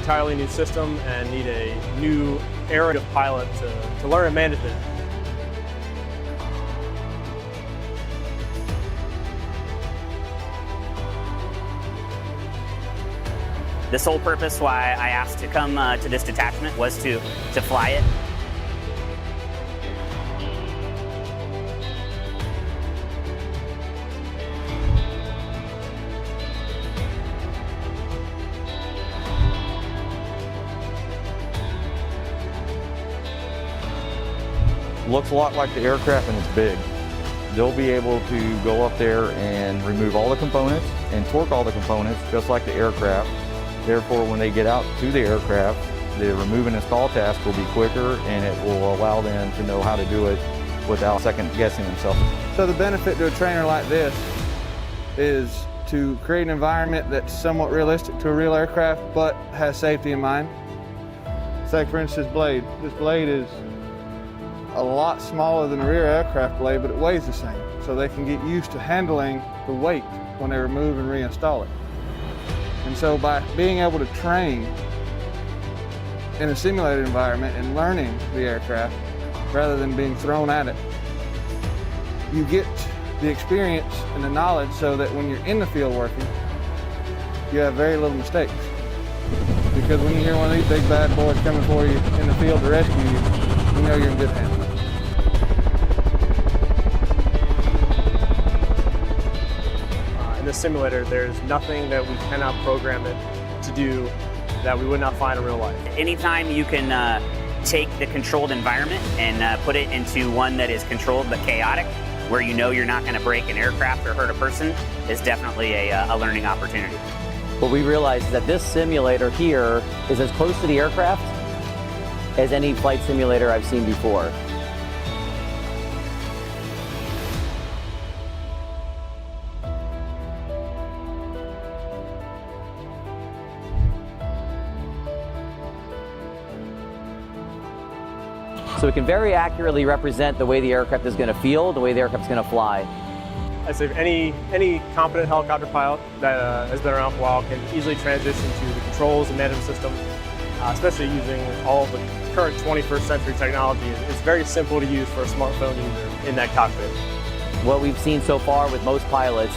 entirely new system and need a new era of pilot to learn and manage it. The sole purpose why I asked to come to this detachment was to fly it. Looks a lot like the aircraft and it's big. They'll be able to go up there and remove all the components and torque all the components just like the aircraft. Therefore, when they get out to the aircraft, the remove and install task will be quicker and it will allow them to know how to do it without second guessing themselves. So the benefit to a trainer like this is to create an environment that's somewhat realistic to a real aircraft but has safety in mind. Say for instance blade. This blade is a lot smaller than a rear aircraft blade, but it weighs the same. So they can get used to handling the weight when they remove and reinstall it. And so by being able to train in a simulated environment and learning the aircraft rather than being thrown at it, you get the experience and the knowledge so that when you're in the field working, you have very little mistakes. Because when you hear one of these big bad boys coming for you in the field to rescue you, you know you're in good hands. In this simulator, there's nothing that we cannot program it to do that we would not find in real life. Anytime you can take the controlled environment and put it into one that is controlled but chaotic, where you know you're not going to break an aircraft or hurt a person, is definitely a learning opportunity. What we realized is that this simulator here is as close to the aircraft as any flight simulator I've seen before. So it can very accurately represent the way the aircraft is going to feel, the way the aircraft is going to fly. I'd say any competent helicopter pilot that has been around for a while can easily transition to the controls and management system, especially using all of the current 21st century technology. It's very simple to use for a smartphone user in that cockpit. What we've seen so far with most pilots,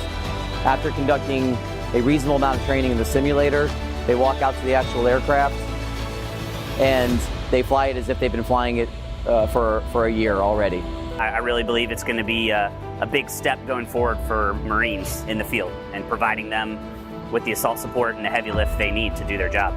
after conducting a reasonable amount of training in the simulator, they walk out to the actual aircraft and they fly it as if they've been flying it for a year already. I really believe it's going to be a big step going forward for Marines in the field and providing them with the assault support and the heavy lift they need to do their job.